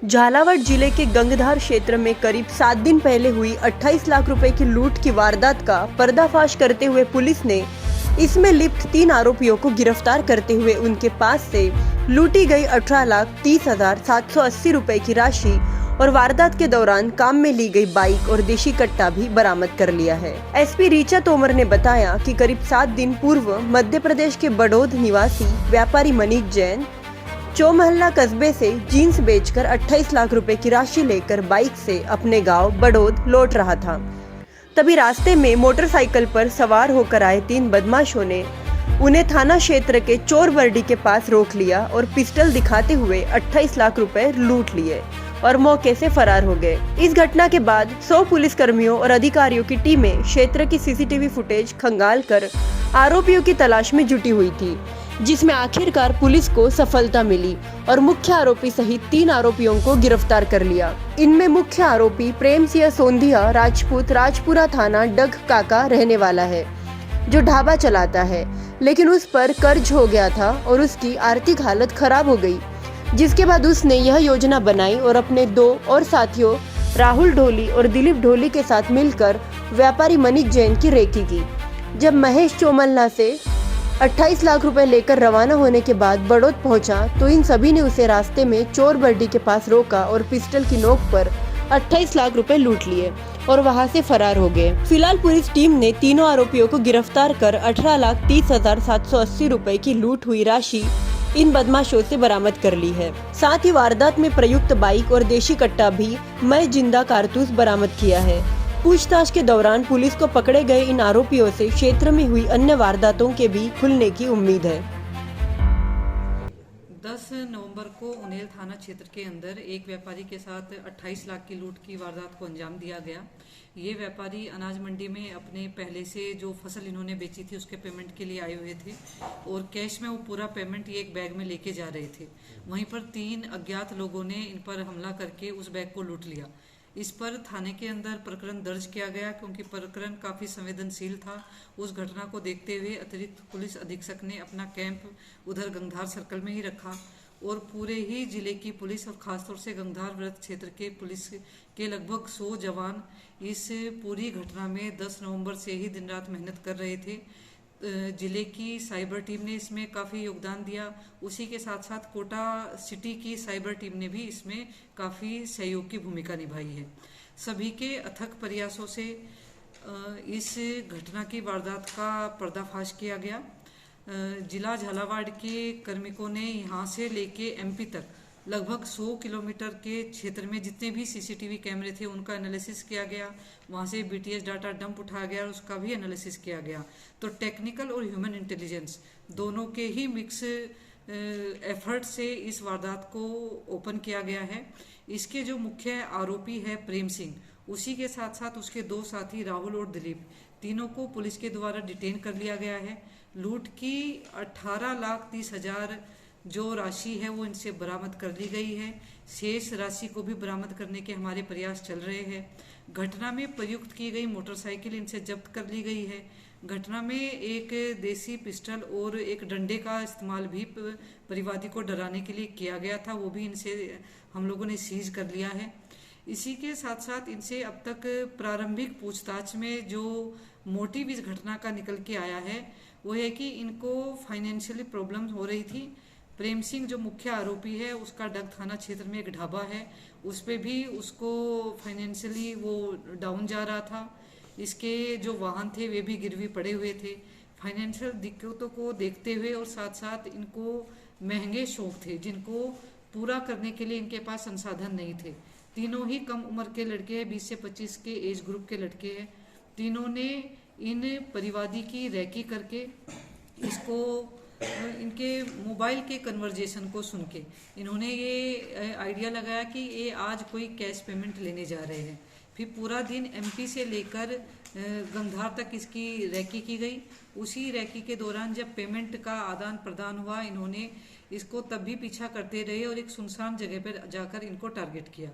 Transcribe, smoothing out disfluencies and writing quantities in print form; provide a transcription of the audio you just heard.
झालावाड़ जिले के गंगधार क्षेत्र में करीब 7 दिन पहले हुई 28 लाख रुपए की लूट की वारदात का पर्दाफाश करते हुए पुलिस ने इसमें लिप्त 3 आरोपियों को गिरफ्तार करते हुए उनके पास से लूटी गई 18,30,780 रुपए की राशि और वारदात के दौरान काम में ली गई बाइक और देशी कट्टा भी बरामद कर लिया है। एसपी ऋचा तोमर ने बताया कि करीब 7 दिन पूर्व मध्य प्रदेश के बड़ौद निवासी व्यापारी मनीष जैन चौमहल्ला कस्बे से जीन्स बेचकर 28 लाख रुपए की राशि लेकर बाइक से अपने गांव बड़ौद लौट रहा था। तभी रास्ते में मोटरसाइकिल पर सवार होकर आए 3 बदमाशों ने उन्हें थाना क्षेत्र के चोरबरडी के पास रोक लिया और पिस्टल दिखाते हुए 28 लाख रुपए लूट लिए और मौके से फरार हो गए। इस घटना के बाद 100 पुलिसकर्मियों और अधिकारियों की टीमें क्षेत्र की सीसीटीवी फुटेज खंगाल कर आरोपियों की तलाश में जुटी हुई थी, जिसमें आखिरकार पुलिस को सफलता मिली और मुख्य आरोपी सहित 3 आरोपियों को गिरफ्तार कर लिया। इनमें मुख्य आरोपी प्रेम सिंह सोंधिया राजपूत राजपुरा थाना डग काका रहने वाला है, जो ढाबा चलाता है, लेकिन उस पर कर्ज हो गया था और उसकी आर्थिक हालत खराब हो गई, जिसके बाद उसने यह योजना बनाई और अपने 2 और साथियों राहुल ढोली और दिलीप ढोली के साथ मिलकर व्यापारी मनीष जैन की रेकी की। जब महेश चौमल्ला से 28 लाख रुपए लेकर रवाना होने के बाद बड़ौद पहुंचा तो इन सभी ने उसे रास्ते में चोरबरडी के पास रोका और पिस्टल की नोक पर 28 लाख रुपए लूट लिए और वहां से फरार हो गए। फिलहाल पुलिस टीम ने तीनों आरोपियों को गिरफ्तार कर 18,30,780 रुपए की लूट हुई राशि इन बदमाशों से बरामद कर ली है। साथ ही वारदात में प्रयुक्त बाइक और देशी कट्टा भी मैं जिंदा कारतूस बरामद किया है। पूछताछ के दौरान पुलिस को पकड़े गए इन आरोपियों से क्षेत्र में हुई अन्य वारदातों के भी खुलने की उम्मीद है। 10 नवंबर को उन्हेल थाना क्षेत्र के अंदर एक व्यापारी के साथ 28 लाख की लूट की वारदात को अंजाम दिया गया। ये व्यापारी अनाज मंडी में अपने पहले से जो फसल इन्होंने बेची थी उसके पेमेंट के लिए आए हुए थे और कैश में वो पूरा पेमेंट ये एक बैग में लेके जा रहे थे। वहीं पर 3 अज्ञात लोगों ने इन पर हमला करके उस बैग को लूट लिया। इस पर थाने के अंदर प्रकरण दर्ज किया गया क्योंकि प्रकरण काफ़ी संवेदनशील था। उस घटना को देखते हुए अतिरिक्त पुलिस अधीक्षक ने अपना कैंप उधर गंगधार सर्कल में ही रखा और पूरे ही जिले की पुलिस और खासतौर से गंगधार व्रत क्षेत्र के पुलिस के लगभग 100 जवान इस पूरी घटना में 10 नवंबर से ही दिन रात मेहनत कर रहे थे। जिले की साइबर टीम ने इसमें काफ़ी योगदान दिया। उसी के साथ साथ कोटा सिटी की साइबर टीम ने भी इसमें काफ़ी सहयोग की भूमिका निभाई है। सभी के अथक प्रयासों से इस घटना की वारदात का पर्दाफाश किया गया। जिला झालावाड़ के कार्मिकों ने यहाँ से लेके एमपी तक लगभग 100 किलोमीटर के क्षेत्र में जितने भी सीसीटीवी कैमरे थे उनका एनालिसिस किया गया। वहाँ से बीटीएस डाटा डंप उठाया गया और उसका भी एनालिसिस किया गया। तो टेक्निकल और ह्यूमन इंटेलिजेंस दोनों के ही मिक्स एफर्ट से इस वारदात को ओपन किया गया है। इसके जो मुख्य आरोपी है प्रेम सिंह, उसी के साथ साथ उसके 2 साथी राहुल और दिलीप, तीनों को पुलिस के द्वारा डिटेन कर लिया गया है। लूट की 18,30,000 जो राशि है वो इनसे बरामद कर ली गई है। शेष राशि को भी बरामद करने के हमारे प्रयास चल रहे हैं। घटना में प्रयुक्त की गई मोटरसाइकिल इनसे जब्त कर ली गई है। घटना में एक देसी पिस्टल और एक डंडे का इस्तेमाल भी परिवादी को डराने के लिए किया गया था, वो भी इनसे हम लोगों ने सीज कर लिया है। इसी के साथ साथ इनसे अब तक प्रारंभिक पूछताछ में जो मोटिव इस घटना का निकल के आया है वो है कि इनको फाइनेंशियली प्रॉब्लम हो रही थी। प्रेम सिंह जो मुख्य आरोपी है उसका डग थाना क्षेत्र में एक ढाबा है, उस पे भी उसको फाइनेंशियली वो डाउन जा रहा था। इसके जो वाहन थे वे भी गिरवी पड़े हुए थे। फाइनेंशियल दिक्कतों को देखते हुए और साथ साथ इनको महंगे शौक थे जिनको पूरा करने के लिए इनके पास संसाधन नहीं थे। तीनों ही कम उम्र के लड़के हैं, 20 से 25 के एज ग्रुप के लड़के हैं। तीनों ने इन परिवादी की रैकी करके इसको इनके मोबाइल के कन्वर्जेशन को सुन के इन्होंने ये आइडिया लगाया कि ये आज कोई कैश पेमेंट लेने जा रहे हैं। फिर पूरा दिन एमपी से लेकर गंगधार तक इसकी रैकी की गई। उसी रैकी के दौरान जब पेमेंट का आदान प्रदान हुआ, इन्होंने इसको तब भी पीछा करते रहे और एक सुनसान जगह पर जाकर इनको टारगेट किया।